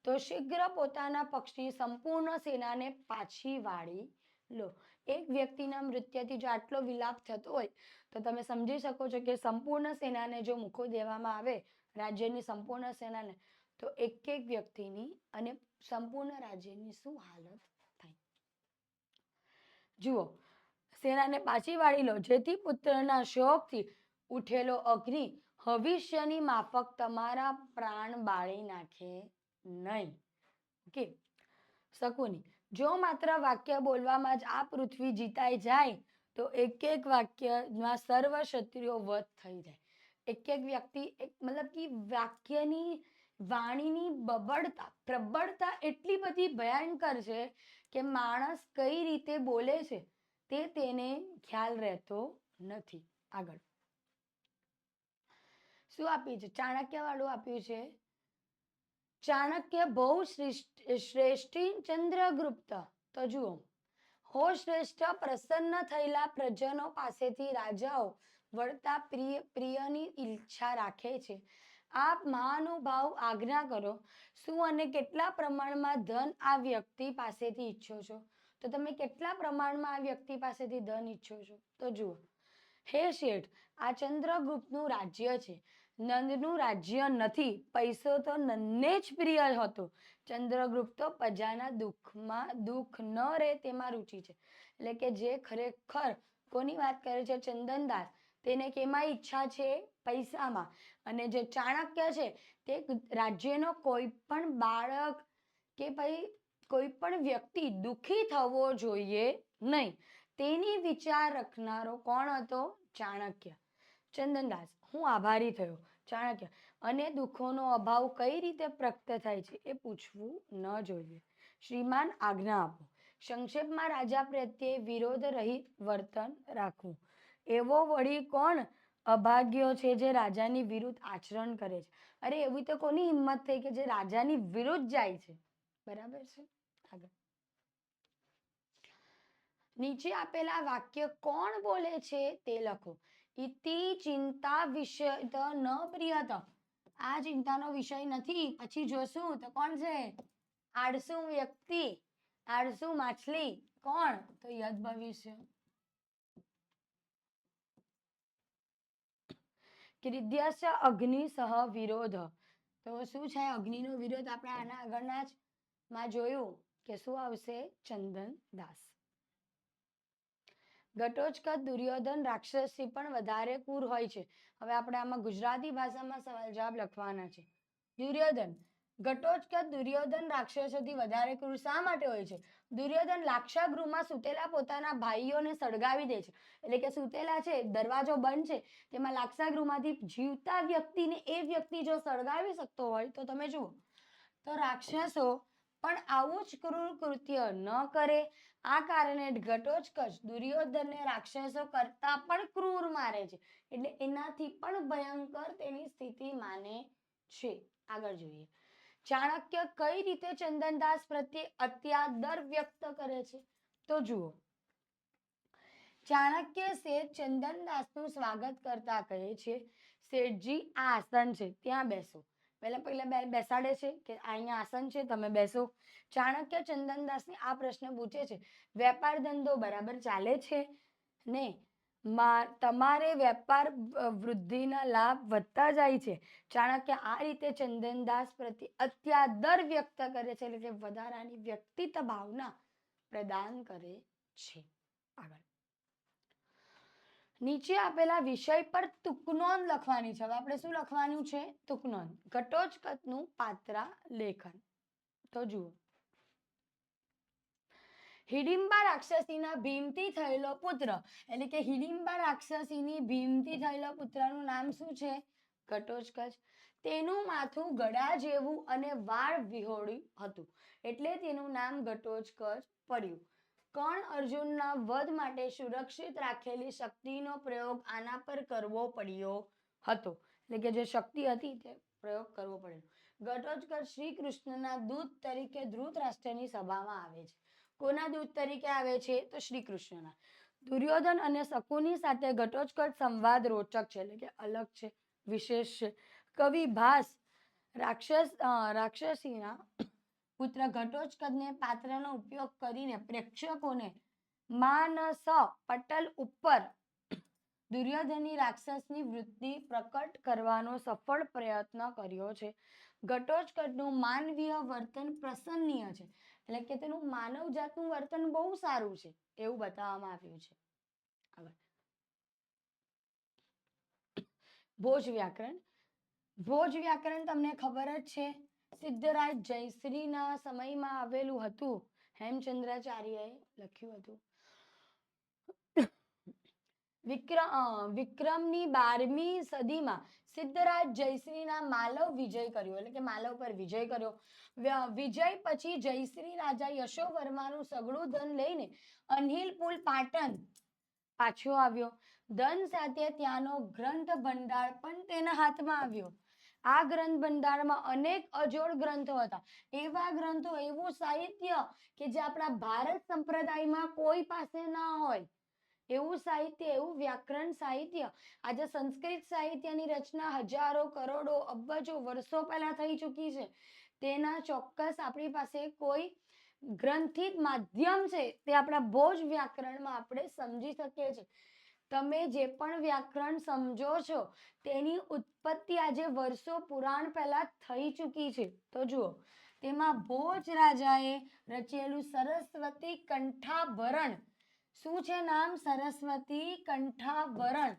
તો શીઘ્ર પોતાના પક્ષની સંપૂર્ણ સેનાને પાછી વાળી લો. એક વ્યક્તિના મૃત્યુથી જો આટલો વિલાપ થતો હોય તો તમે સમજી શકો છો કે સંપૂર્ણ સેનાને જો મૂકો દેવામાં આવે, રાજ્યની સંપૂર્ણ સેનાને, તો એક એક વ્યક્તિની અને સંપૂર્ણ રાજ્યની શું હાલત થાય. જુઓ સેનાને પાછી વાળી લો, જેથી પુત્રના શોકથી ઉઠેલો અગ્નિ ભવિષ્યની માફક તમારા પ્રાણ બાળી નાખે નહીં. ઓકે શકુની જો માત્ર વાક્ય બોલવામાં જ આ પૃથ્વી જીતાઈ જાય તો એક એક વાક્યમાં સર્વ ક્ષત્રિયો વધ થઈ જાય. એક એક વ્યક્તિ મતલબ કે વાક્યની વાણીની બબડતા પ્રબળતા એટલી બધી ભયંકર છે કે માણસ કઈ રીતે બોલે છે તે તેને ખ્યાલ રહેતો નથી. આગળ શું આપ્યું છે? ચાણક્ય વાળું આપ્યું છે. ચાણક્ય બહુ શ્રેષ્ઠી ચંદ્રગુપ્ત. તો જુઓ, હો શ્રેષ્ઠ પ્રસન્ન થયેલા પ્રજનો પાસેથી રાજાઓ વળતા પ્રિયની ઈચ્છા રાખે છે. આપ મહાનુભાવ આજ્ઞા કરો, શું અને કેટલા પ્રમાણમાં ધન આ વ્યક્તિ પાસેથી ઈચ્છો છો? તો તમે કેટલા પ્રમાણમાં આ વ્યક્તિ પાસેથી ધન ઈચ્છો છો? તો જુઓ, હે શેઠ, આ ચંદ્રગુપ્તનું રાજ્ય છે, નંદનું રાજ્ય નથી. પૈસો તો નંદને જ પ્રિય હતો. ચંદ્રગુપ્ત તો પ્રજાના દુઃખ ન રહે તેમાં રુચિ છે. એટલે કે જે ખરેખર કોની વાત કરે છે? ચંદનદાસ. તેને કેમાં ઈચ્છા છે? પૈસામાં. અને જે ચાણક્ય છે તે રાજ્યનો કોઈ પણ બાળક કે ભાઈ કોઈ પણ વ્યક્તિ દુઃખી થવો જોઈએ નહીં, તેની વિચાર રખનારો કોણ હતો? ચાણક્ય. ચંદનદાસ હું આભારી થયો. ચાણક્ય અને દુઃખોનો અભાવ કઈ રીતે પ્રગટ થાય છે એ પૂછવું ન જોઈએ. શ્રીમાન આજ્ઞા આપો. સંક્ષેપમાં રાજા પ્રત્યે વિરોધ રહિત વર્તન રાખવું. એવો વળી કોણ અભાગ્યો છે જે રાજાની વિરુદ્ધ આચરણ કરે છે? અરે એવી તો કોની હિંમત થઈ કે જે રાજાની વિરુદ્ધ જાય છે? બરાબર છે. આગળ નીચે આપેલા વાક્ય કોણ બોલે છે તે લખો. ઇતિ ચિંતા વિષય ન પ્રિયત. આ ચિંતાનો વિષય નથી. પછી જોશું તો કોણ છે? આળસુ વ્યક્તિ, આળસુ માછલી. કોણ? તો યદ ભવિષ્ય. કૃદ્યસ્ય અગ્નિ સહ વિરોધ. તો શું છે અગ્નિનો વિરોધ? આપણે આના આગળના જ માં જોયું કે શું આવશે? ચંદન દાસ. ઘટોત્કચ દુર્યોધન રાક્ષસથી પણ વધારે ક્રૂર હોય છે. હવે આપણે આમાં ગુજરાતી ભાષામાં સવાલ જવાબ લખવાના છે. દુર્યોધન ઘટોત્કચ દુર્યોધન રાક્ષસોથી વધારે ક્રૂર શા માટે હોય છે? દુર્યોધન લાક્ષાગૃહમાં સૂતેલા પોતાના ભાઈઓને સળગાવી દે છે. એટલે કે સૂતેલા છે, દરવાજો બંધ છે, તેમાં લાક્ષાગૃહમાંથી જીવતા વ્યક્તિને એ વ્યક્તિ જો સળગાવી શકતો હોય તો તમે જુઓ તો રાક્ષસો પણ આવું જ ક્રૂર કૃત્ય ન કરે. આ કારણે ઘટોત્કચ દુર્યોધનને રાક્ષસો કરતા પણ ક્રૂર મારે છે. એટલે એનાથી પણ ભયંકર તેની સ્થિતિ માને છે. આગળ જોઈએ, ચાણક્ય કઈ રીતે ચંદનદાસ પ્રત્યે અત્યાદર વ્યક્ત કરે છે? તો જુઓ, ચાણક્ય શેઠ ચંદનદાસનું સ્વાગત કરતા કહે છે, શેઠજી આ આસન છે ત્યાં બેસો. પહેલા બેસાડે છે કે અહીંયા આસન છે તમે બેસો. ચાણક્ય ચંદનદાસને આ પ્રશ્ન પૂછે છે, વેપાર ધંધો બરાબર ચાલે છે ને? તમારે વેપાર વૃદ્ધિના લાભ વધતા જાય છે. ચાણક્ય આ રીતે ચંદનદાસ પ્રત્યે અત્યાદર વ્યક્ત કરે છે, એટલે કે વધારાની વ્યક્તિત્વ ભાવના પ્રદાન કરે છે. આગળ નીચે આપેલા વિષય પર તુકનોંધ લખવાની છે. હવે આપણે શું લખવાનું છે? તુકનોંધ. ઘટોત્કચનું પાત્રા લેખન. તો જુઓ, હિડિંબા રાક્ષસીના ભીમથી થયેલો પુત્ર, એટલે કે હિડિંબા રાક્ષસીની ભીમથી થયેલો પુત્રનું નામ શું છે? ઘટોત્કચ. તેનું માથું ગળા જેવું અને વાળ વિહોળ્યું હતું, એટલે તેનું નામ ઘટોત્કચ પડ્યું. કર્ણ અર્જુનના વધ માટે સુરક્ષિત રાખેલી શક્તિનો પ્રયોગ આના પર કરવો પડ્યો હતો, એટલે કે જે શક્તિ હતી તે પ્રયોગ કરવો પડ્યો. ઘટોત્કચ શ્રી કૃષ્ણના દૂત તરીકે ધૃતરાષ્ટ્રની સભામાં આવે છે. કોના દૂત તરીકે આવે છે? તો શ્રી કૃષ્ણના. દુર્યોધન અને શકુની સાથે ઘટોત્કચ સંવાદ રોચક છે, એટલે કે અલગ છે, વિશેષ છે. કવિ ભાસ રાક્ષસીના પુત્ર ઘટોત્કચને પાત્રનો ઉપયોગ કરીને પ્રેક્ષકોને માનસ પટલ ઉપર દુર્યોધનની રાક્ષસની વૃત્તિ પ્રકટ કરવાનો સફળ પ્રયત્ન કર્યો છે. ઘટોત્કચનું માનવીય વર્તન પ્રશંસનીય છે, એટલે કે તેનું માનવ જાતનું વર્તન બહુ સારું છે એવું બતાવવામાં આવ્યું છે. ભોજ વ્યાકરણ. ભોજ વ્યાકરણ તમને ખબર જ છે, સિદ્ધરાજ જયશ્રીના સમયમાં આવેલું હતું. હેમચંદ્રાચાર્યએ લખ્યું હતું. વિક્રમની 12મી સદીમાં સિદ્ધરાજ જયશ્રીના માલવ વિજય કર્યો, એટલે કે માલવ પર વિજય કર્યો. વિજય પછી જયશ્રી રાજા યશોવર્માનું સઘળું ધન લઈને અનહિલપુર પાટણ પાછો આવ્યો. ધન સાથે ત્યાંનો ગ્રંથ ભંડાર પણ તેના હાથમાં આવ્યો. આ ગ્રંથ ભંડારમાં અનેક અજોડ ગ્રંથો હતા. એવા ગ્રંથો, એવું સાહિત્ય કે જે આપણા ભારત સંપ્રદાયમાં કોઈ પાસે ના હોય એવું સાહિત્ય, એવું વ્યાકરણ સાહિત્ય. આજે સંસ્કૃત સાહિત્યની રચના હજારો, કરોડો, અબજો વર્ષો પહેલા થઈ ચૂકી છે. તેના ચોક્કસ આપણી પાસે કોઈ ગ્રંથિત માધ્યમ છે, તે આપણા ભોજ વ્યાકરણમાં આપણે સમજી શકીએ છીએ. તમે જે પણ વ્યાકરણ સમજો છો તેની ઉત્પત્તિ આજે વર્ષો પુરાણ પહેલા થઈ ચૂકી છે. તો જુઓ, તેમાં ભોજ રાજાએ રચેલું સરસ્વતી કંઠાભરણ. શું છે નામ? સરસ્વતી કંઠાભરણ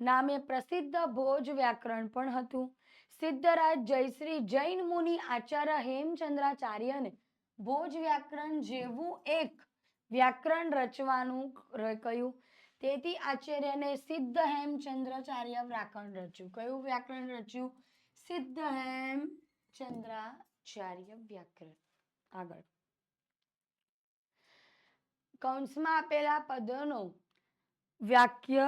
નામે પ્રસિદ્ધ ભોજ વ્યાકરણ પણ હતું. સિદ્ધરાજ જયશ્રી જૈન મુનિ આચાર્ય હેમચંદ્રાચાર્યને ભોજ વ્યાકરણ જેવું એક વ્યાકરણ રચવાનું કહ્યું. તેથી આચાર્યને સિદ્ધ હેમચંદ્રાચાર્ય વ્યાકરણ રચ્યું. કયું વ્યાકરણ રચ્યું? સિદ્ધ હેમચંદ્રાચાર્ય વ્યાકરણ. આગળ કૌંસમાં આપેલા પદોનો વાક્ય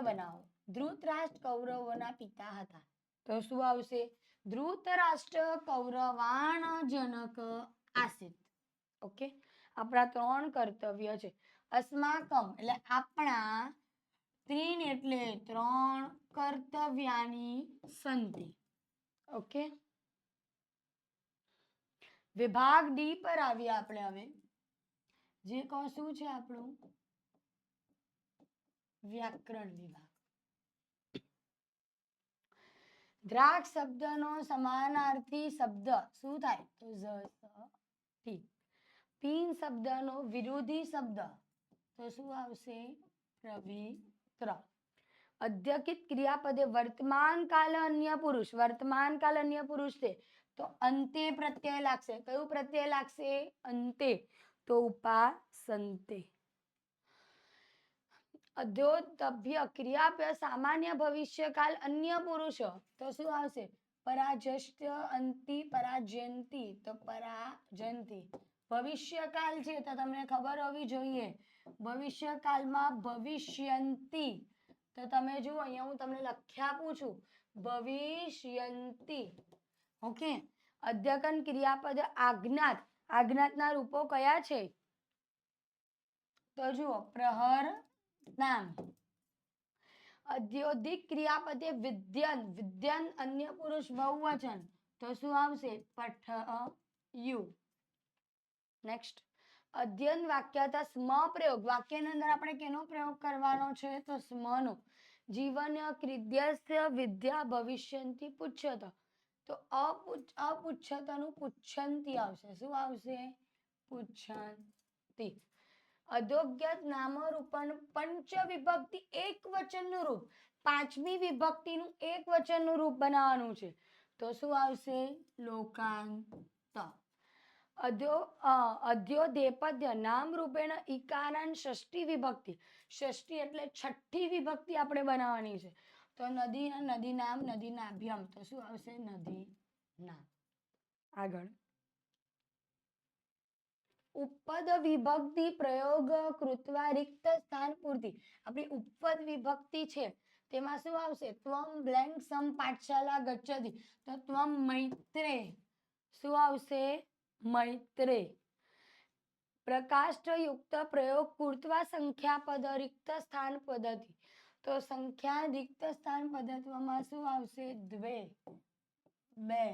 બનાવો. ધૃતરાષ્ટ્ર કૌરવોના પિતા હતા. તો શું આવશે? ધૃતરાષ્ટ્ર કૌરવાણ જનક આસિત. ઓકે, આપણા 3 કર્તવ્ય છે. અસ્માકમ એટલે આપણા, ત્રીન એટલે 3, કર્તવ્યાની સંતિ. ઓકે, વિભાગ ડી પર આવ્યા આપણે. હવે જે શું છે આપણું વ્યાકરણ વિભાગ. દ્રાક્ષ શબ્દનો સમાનાર્થી શબ્દ શું થાય? તો ઝ. પીન શબ્દનો વિરોધી શબ્દ તો શું આવશે? પ્રવિત્ર. અધ્યકિત ક્રિયાપદે વર્તમાન કાલ અન્ય પુરુષ. વર્તમાન કાલ અન્ય પુરુષ છે તો અંતે પ્રત્યય લાગશે. કયું પ્રત્યય લાગશે? અંતે. તો ઉપાસંતે. અધોતભ્ય ક્રિયાપદ સામાન્ય ભવિષ્યકાલ અન્ય પુરુષ તો શું આવશે? પરાજસ્ત અંતિ પરાજયંતી તો પરાજંતી. ભવિષ્યકાલ છે તો તમને ખબર હોવી જોઈએ, ભવિષ્યકાલમાં ભવિષ્યંતી. તો તમે જુઓ, અહીંયા હું તમને લખી આપું છું, ભવિષ્યંતી. ઓકે, અધ્યકન ક્રિયાપદ આજ્ઞાત. આજ્ઞાતના રૂપો કયા છે? તો જુઓ પ્રહર નામ. અદ્યોધિક ક્રિયાપદે વિદ્યન, વિદ્યન અન્ય પુરુષ બહુવચન, તો શું આવશે? પઠયુ. નેક્સ્ટ અધ્યયન વાક્યતા સ્મ પ્રયોગ. વાક્યની અંદર આપણે કેનો પ્રયોગ કરવાનો છે? તો સ્મનો. જીવન ક્રિદ્યસ્ય વિદ્યા ભવિષ્યંતિ પુચ્છત. તો અપુચ્છતનું પુચ્છંતી આવશે. શું આવશે? પુચ્છંતી. અધોગ્યત નામ રૂપન પંચ વિભક્તિ એક વચનનું રૂપ. પાંચમી વિભક્તિનું એક વચનનું રૂપ બનાવવાનું છે. તો શું આવશે? લોકાંત. અધ્યોદેપદ્ય નામ રૂપેણ ઈકારાન ષષ્ઠી વિભક્તિ. ષષ્ઠી એટલે છઠ્ઠી વિભક્તિ આપણે બનાવવાની છે. તો નદી, નદી નામ, નદી નાભ્યમ. તો શું આવશે? નદી નામ. આગળ ઉપપદ વિભક્તિ પ્રયોગ કૃત્વા રિક્ત સ્થાન પૂર્તિ. આપણી ઉપપદ વિભક્તિ છે તેમાં શું આવશે? ત્વમ બ્લેન્ક સમ પાઠશાલા ગચ્છતિ. તો ત્વમ મૈત્રે. શું આવશે? મૈત્રે. પ્રકાષ્ઠયુક્ત પ્રયોગ કૃત્વા સંખ્યા પદ રિક્ત સ્થાન પદ્ધતિ. તો સંખ્યા રિક્ત સ્થાન પદ્ધતિમાં શું આવશે? દ્વે, બે.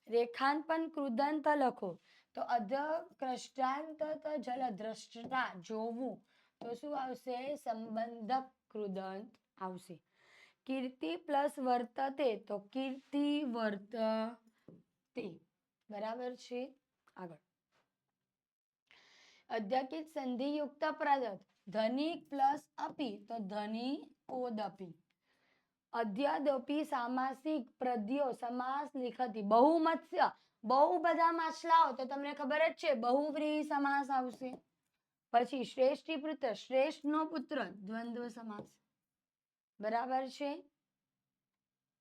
રેખાંકન કૃદંત લખો. તો અધ કૃષ્ટાંત જલ દ્રષ્ટા જોવું. તો શું આવશે? સંબંધક કૃદંત આવશે. કીર્તિ પ્લસ વર્તતે. તો કીર્તિ વર્તતે. બરાબર છે. આગળ અધ્યકિત સંધિયુક્ત પદાર્થ. ધનિક પ્લસ અપી. તો ધની ઓદપી. અધ્યાદપી સામાસિક પ્રદ્યો સમાસ લિખતી. બહુમત્સ્ય, બહુ બધા માછલાઓ. તો તમને ખબર જ છે બહુવ્રીહી સમાસ આવશે. પછી શ્રેષ્ઠી પુત્ર, શ્રેષ્ઠ નો પુત્ર, દ્વંદ્વ સમાસ. બરાબર છે.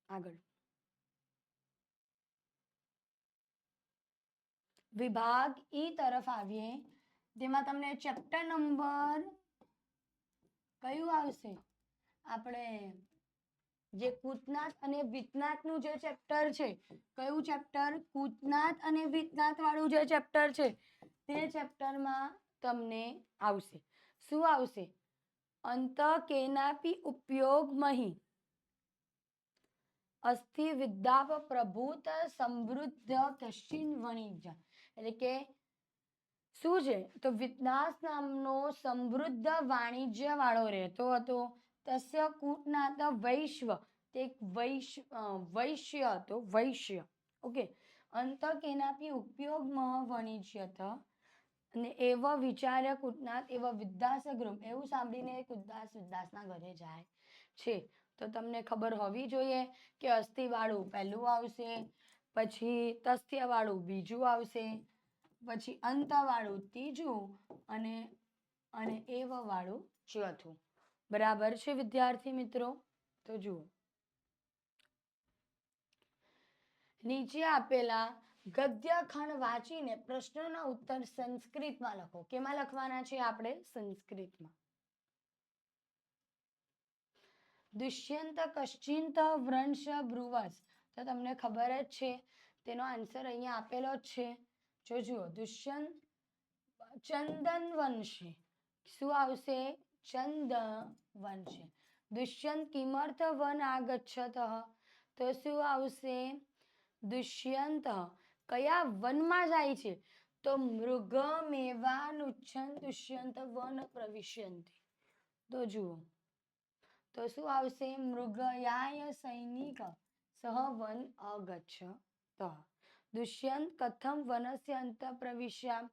આગળ વિભાગ ઈ તરફ આવીએ. જેમાં તમને ચેપ્ટર નંબર કયું આવશે? આપણે જે કૂટનાટ અને વિતનાટનું જે ચેપ્ટર છે. કયું ચેપ્ટર? કૂટનાટ અને વિતનાટ વાળું જે ચેપ્ટર છે તે ચેપ્ટરમાં તમને આવશે. શું આવશે? અંત કેનાપી ઉપયોગ મહી અસ્થિ વિદ્યાપ પ્રભુત સમૃદ્ધ કશ્ચિન વણિજ્ય. એટલે કે શું છે? તો વિતનાસ નામનો સમૃદ્ધ વાણિજ્ય વાળો રહેતો હતો. તસ્ય કૂટનાટ વૈશ્વ. તે વૈશ્ય હતો. વૈશ્ય. ઓકે. અંત કેનાપી ઉપયોગમાં વણિજ્યત. અને એવા વિચાર્ય કૂટનાટ એવા વિદ્યાસ ગૃહ. એવું સાંભળીને કુદાસ વિદ્યાસના ઘરે જાય છે. તો તમને ખબર હોવી જોઈએ કે અસ્થિ વાળું પહેલું આવશે, પછી તસ્ય વાળું બીજું આવશે, પછી અંત વાળું ત્રીજું અને એવ વાળું ચોથું. બરાબર છે વિદ્યાર્થી મિત્રો. તો જુઓ નીચે આપેલા ગદ્ય ખંડ વાંચીને પ્રશ્નોના ઉત્તર સંસ્કૃતમાં લખો. કેમાં લખવાના છે આપણે? સંસ્કૃતમાં. દુષ્યંત કશ્ચિંત વંશ બ્રુવસ. તો તમને ખબર જ છે તેનો આન્સર અહીંયા આપેલો જ છે. જો જુઓ દુષ્યંત ચંદન વંશી. શું આવશે? ચંદન વંશી. દુષ્યંત કિમર્થ વન આગચ્છત. તો શું આવશે? દુષ્યંત કયા વનમાં જાય છે? તો મૃગમેવાનુચ્છન દુષ્યંત વન પ્રવિશ્યંતિ. તો જુઓ તો શું આવશે? મૃગયાય સૈનિક સહ વન અગચ્છત. દુષ્યંત કથમ વનસ્ય અંત પ્રવિશ્યામ.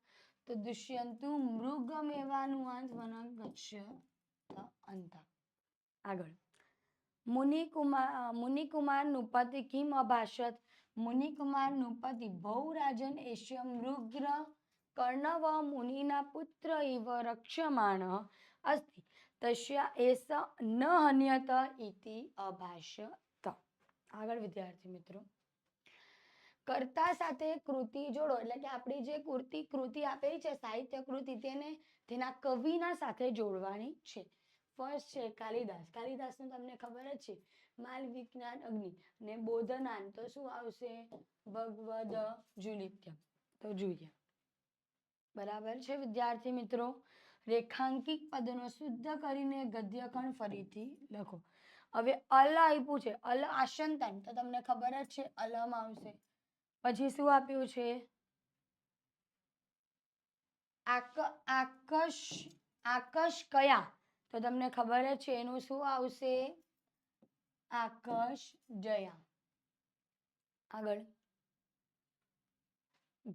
તો દુષ્યંતુ મૃગમેવાનુવાંત વન ગચ્છત અંત. આગળ મુનિકુમાર નુપતિ કિમ અભાષત. મુનિકુમાર નુપતિ ભૌરાજન એષ્ય મૃગ્ર કર્ણવ મુનિના પુત્ર ઇવ રક્ષ્યમાણ અસ્તિ. તસ્યા એસ ન હન્યત ઇતિ અભાષત. આગળ વિદ્યાર્થી મિત્રો કર્તા સાથે કૃતિ જોડો. એટલે કે આપણી જે કૃતિ આપેલી છે સાહિત્ય કૃતિ તેને તેના કવિના સાથે જોડવાની છે. ફર્સ્ટ છે કાલિદાસ. કાલિદાસનું તમને ખબર જ છે માલ વિજ્ઞાન અગ્નિ ને બોધનાન. તો શું આવશે? ભગવદ જુલિત્યમ. તો જોઈએ. બરાબર છે વિદ્યાર્થી મિત્રો. રેખાંકિત પદનો શુદ્ધ કરીને ગદ્યખંડ ફરીથી લખો. હવે અલ આપ્યું છે, અલ આશંતાન, તો તમને ખબર જ છે અલમ આવશે. પછી શું આપ્યું છે? આકશ કયા, તો તમને ખબર જ છે એનું શું આવશે? આકશ જયા. આગળ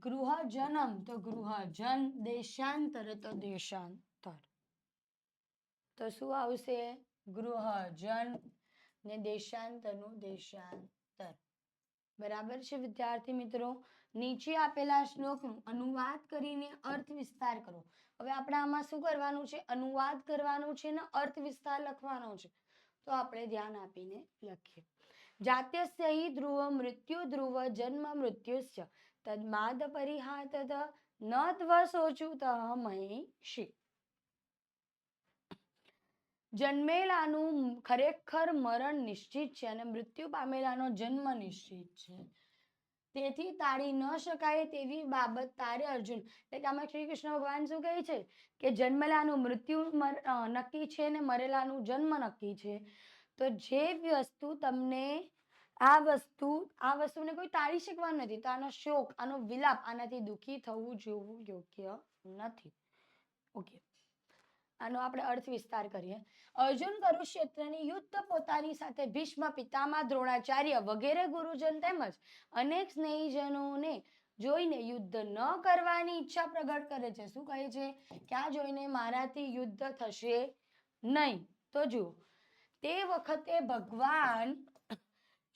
ગૃહ જનમ, તો ગૃહજન. દેશાંતર, તો દેશાંતર. તો શું આવશે? ગૃહજન ને દેશાંતરનું દેશાંતર. બરાબર છે વિદ્યાર્થી મિત્રો. નીચે આપેલા શ્લોકનું અનુવાદ કરીને અર્થ વિસ્તાર કરો. હવે આપણે આમાં શું કરવાનું છે? અનુવાદ કરવાનું છે ને અર્થ વિસ્તાર લખવાનો છે. તો આપણે ધ્યાન આપીને લખીએ. જાત્યસ્ય હિ ધ્રુવ મૃત્યુ ધ્રુવ જન્મ મૃત્યુશ્ચ તદ્માદ પરિહાતત ન ત્વશોચુત મહિષી. જન્મેલાનું ખરેખર મરણ નિશ્ચિત છે અને મૃત્યુ પામેલાનો જન્મ નિશ્ચિત છે. તેથી તાળી ન શકાય તેવી બાબત તારે અર્જુન. એટલે કે આમાં શ્રી કૃષ્ણ ભગવાન શું કહે છે? કે જન્મેલાનું મૃત્યુ નક્કી છે ને મરેલાનું જન્મ નક્કી છે. તો જે વસ્તુ તમને આ વસ્તુને કોઈ ટાળી શકવાનું નથી, તો આનો શોક, આનો વિલાપ, આનાથી દુઃખી થવું જોવું યોગ્ય નથી. ઓકે, આનો આપણે અર્થ વિસ્તાર કરીએ. અર્જુન કુરુક્ષેત્રની યુદ્ધ પોતાની સાથે ભીષ્મ, પિતામહ, દ્રોણાચાર્ય વગેરે ગુરુજન તેમજ અનેક સ્નેહીજનોને જોઈને યુદ્ધ ન કરવાની ઈચ્છા પ્રગટ કરે છે. શું કહે છે? કે આ જોઈને મારાથી યુદ્ધ થશે નહીં. તો જુઓ, તે વખતે ભગવાન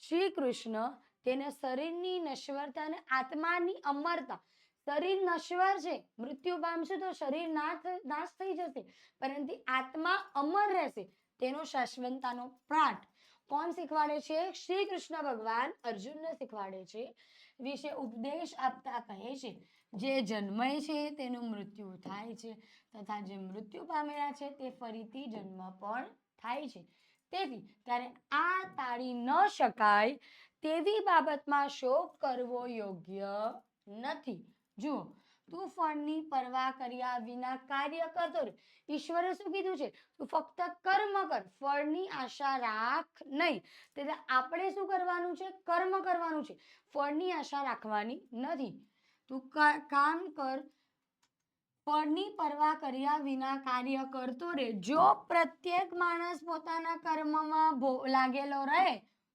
શ્રી કૃષ્ણ તેને શરીરની નશ્વરતા અને આત્માની અમરતા. શરીર નશ્વર છે, મૃત્યુ પામશે તો શરીર નાશ થઈ જશે, પરંતુ આત્મા અમર રહેશે, તેનો શાશ્વતતાનો પાઠ કોણ શીખવાડે છે? શ્રી કૃષ્ણ ભગવાન અર્જુનને શીખવાડે છે. વિશે ઉપદેશ આપતા કહે છે, જે જન્મે છે તેનું મૃત્યુ થાય છે તથા જે મૃત્યુ પામેલા છે તે ફરીથી જન્મ પણ થાય છે. તેથી ત્યારે આ ટાળી ન શકાય તેવી બાબતમાં શોક કરવો યોગ્ય નથી. જુઓ, તું ફળની પરવા કર્યા વિના કાર્ય કરતો રહે. ઈશ્વરે શું કીધું છે? તું ફક્ત કર્મ કર, ફળની આશા રાખ નહીં. એટલે આપણે શું કરવાનું છે? કર્મ કરવાનું છે, ફળની આશા રાખવાની નથી. તું કામ કર, ફળની પરવા કર્યા વિના કાર્ય કરતો રહે. જો પ્રત્યેક માણસ પોતાના કર્મમાં લાગેલો રહે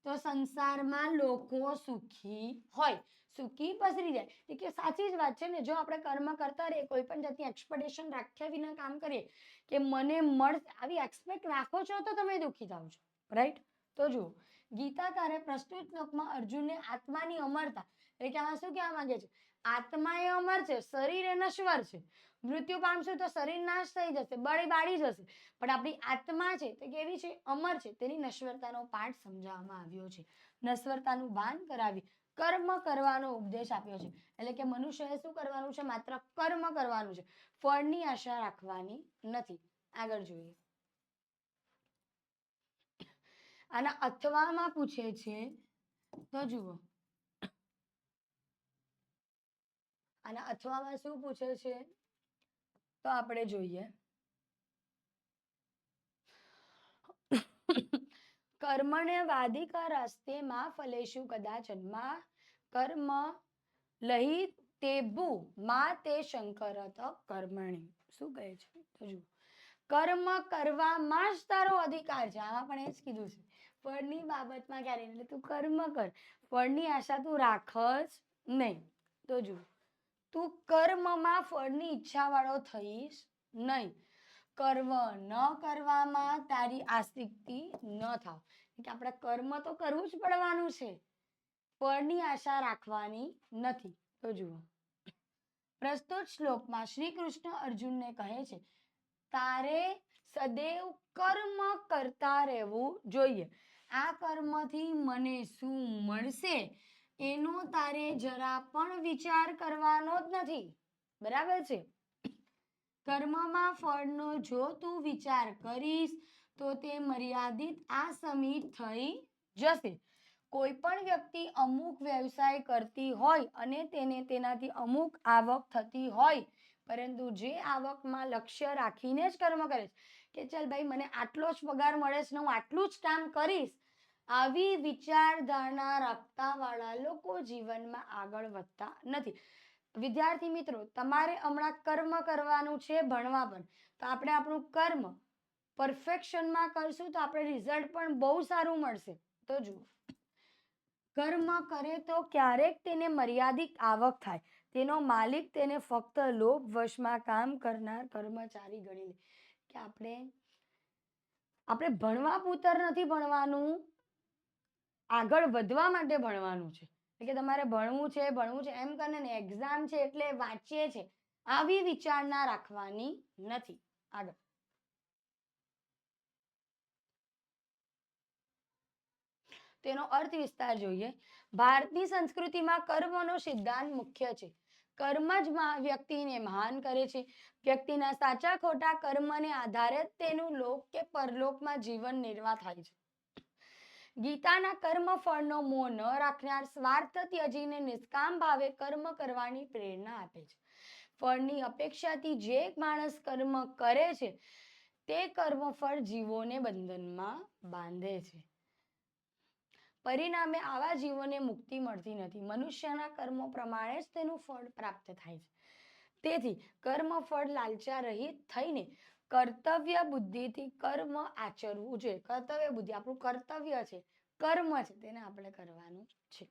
તો સંસારમાં લોકો સુખી હોય, સુખી પસરી જાય. કે સાચી જ વાત છે ને. જો આપણે કર્મ કરતા રહીએ, કોઈ પણ જાતની એક્સપેક્ટેશન રાખ્યા વિના કામ કરીએ કે મને મળશે, આવી એક્સપેક્ટ રાખો છો તો તમે દુઃખી થાવ છો, રાઈટ? તો જુઓ, ગીતાકારે પ્રસ્તુત શ્લોકમાં અર્જુનને આત્માની અમરતા, એટલે કે આમાં શું કહેવા માંગે છે? આત્મા એ અમર છે, શરીર એ નશ્વર છે. મૃત્યુ પામશું તો શરીર નાશ થઈ જશે, બાળી જશે, પણ આપણી આત્મા છે તે કેવી છે? અમર છે. તેની નશ્વરતાનો પાઠ સમજાવવામાં આવ્યો છે. નશ્વરતાનું ભાન કરાવી કર્મ કરવાનો ઉપદેશ આપ્યો છે. એટલે કે મનુષ્યએ શું કરવાનું છે? માત્ર કર્મ કરવાનું છે, ફળની આશા રાખવાની નથી. આગળ જોઈએ. આના અથવામાં પૂછે છે, તો જુઓ, આના અથવામાં શું પૂછે છે? તો આપણે જોઈએ. કર્મને વાધિકારસ્તે માં ફલેષુ કદાચન માં કર્મ લહી તેભુ માં તે શંકરત કર્મણી. શું કહે છે? તો જુઓ, કર્મ કરવામાં જ તારો અધિકાર છે. આમાં પણ એ જ કીધું છે, ફળની બાબતમાં ક્યારે. એટલે તું કર્મ કર, ફળની આશા તું રાખ જ નહીં. તો જુઓ, તું કર્મમાં ફળની ઈચ્છા વાળો થઈશ નહીં. કર્મ ન કરવામાં તારી આસક્તિ ન થાવ. કે આપણે કર્મ તો કરવું જ પડવાનું છે, ફળની આશા રાખવાની નથી. તો જુઓ, પ્રસ્તુત શ્લોકમાં શ્રી કૃષ્ણ અર્જુનને કહે છે, તારે સદૈવ કર્મ કરતા રહેવું જોઈએ. આ કર્મથી મને શું મળશે એનો તારે જરા પણ વિચાર કરવાનો જ નથી. બરાબર છે? કર્મમાં ફળનો જો તું વિચાર કરીશ તો તે મર્યાદિત આસમિત થઈ જશે. કોઈ પણ વ્યક્તિ અમુક વ્યવસાય કરતી હોય અને તેને તેનાથી અમુક આવક થતી હોય, પરંતુ જે આવકમાં લક્ષ્ય રાખીને જ કર્મ કરે છે કે ચાલ ભાઈ મને આટલો જ પગાર મળે છે ને હું આટલું જ કામ કરીશ, આવી વિચારધારણા રાખતા વાળા લોકો જીવનમાં આગળ વધતા નથી. વિદ્યાર્થી મિત્રો, તમારે હમણાં કર્મ કરવાનું છે ભણવા પર, તો આપણે આપણું કર્મ પરફેક્શનમાં કરશું તો આપણે રિઝલ્ટ પણ બહુ સારું મળશે. તો જુઓ, કર્મ કરે તો ક્યારેક તેને મર્યાદિત આવક થાય, તેનો માલિક તેને ફક્ત લોભ વશમાં કામ કરનાર કર્મચારી ગણી લે. કે આપણે ભણવા પૂરતું નથી ભણવાનું, આગળ વધવા માટે ભણવાનું છે. એટલે કે તમારે ભણવું છે એમ કરીને એક્ઝામ છે એટલે વાંચીએ છે, આવી વિચારણા રાખવાની નથી. આગળ, તેનો અર્થ વિસ્તાર જોઈએ. ભારતની સંસ્કૃતિમાં કર્મનો સિદ્ધાંત મુખ્ય છે. કર્મ જ વ્યક્તિને મહાન કરે છે. વ્યક્તિના સાચા ખોટા કર્મને આધારે તેનું લોક કે પરલોકમાં જીવન નિર્વાહ થાય છે. ગીતાના કર્મ ફળનો મોહ ન રાખનાર સ્વાર્થ ત્યજીને નિષ્કામ ભાવે કર્મ કરવાની પ્રેરણા આપે છે. ફળની અપેક્ષાથી જે માણસ કર્મ કરે છે તે કર્મફળ જીવોને બંધનમાં બાંધે છે. પરિણામે આવા જીવોને મુક્તિ મળતી નથી. મનુષ્યના કર્મો પ્રમાણે જ તેનું ફળ પ્રાપ્ત થાય છે. તેથી કર્મફળ લાલચા રહિત થઈને કર્તવ્ય બુદ્ધિથી કર્મ આચરવું જોઈએ. કર્તવ્ય બુદ્ધિ આપણું કર્તવ્ય છે, કર્મ છે, તેને આપણે કરવાનું છે.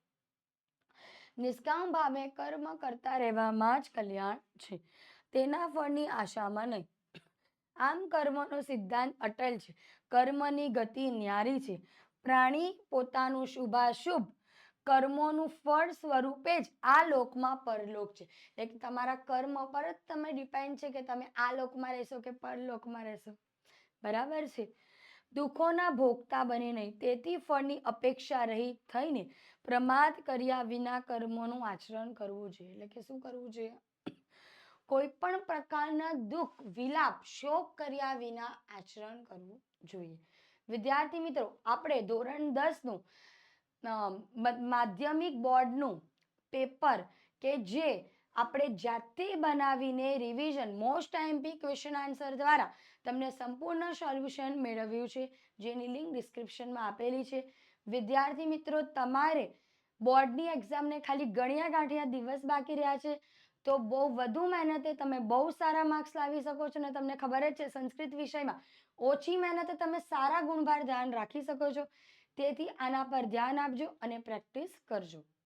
નિષ્કામ ભાવે કર્મ કરતા રહેવામાં જ કલ્યાણ છે, તેના ફળની આશામાં નહીં. આમ કર્મનો સિદ્ધાંત અટલ છે. કર્મની ગતિ ન્યારી છે. પ્રાણી પોતાનું શુભાશુભ કર્મોનું ફળ સ્વરૂપે જ આ લોકમાં પરલોક છે. એટલે તમારા કર્મ પર જ તમે ડિપેન્ડ છે કે તમે આ લોકમાં રહેશો કે પરલોકમાં રહેશો. બરાબર છે. દુઃખોના ભોગતા બને નહીં, તેથી ફળની અપેક્ષા રહિત થઈને પ્રમાદ કર્યા વિના કર્મોનું આચરણ કરવું જોઈએ. એટલે કે શું કરવું જોઈએ? કોઈ પણ પ્રકારના દુઃખ, વિલાપ, શોક કર્યા વિના આચરણ કરવું જોઈએ. વિદ્યાર્થી મિત્રો, આપણે ધોરણ 10 નું માધ્યમિક બોર્ડનું પેપર કે જે આપણે જાતે બનાવીને revision most IMP question answer દ્વારા તમને સંપૂર્ણ સોલ્યુશન મેળવ્યું છે, જેની લિંક ડિસ્ક્રિપ્શનમાં આપેલી છે. વિદ્યાર્થી મિત્રો, તમારે બોર્ડની એક્ઝામને ખાલી ગણ્યા ગાંઠિયા દિવસ બાકી રહ્યા છે, તો બહુ વધુ મહેનતે તમે બહુ સારા માર્ક્સ લાવી શકો છો. અને તમને ખબર જ છે સંસ્કૃત વિષયમાં ઓછી મહેનતે તમે સારા ગુણભાર ધ્યાન રાખી શકો છો. તેથી આના પર ધ્યાન આપજો અને પ્રેક્ટિસ કરજો.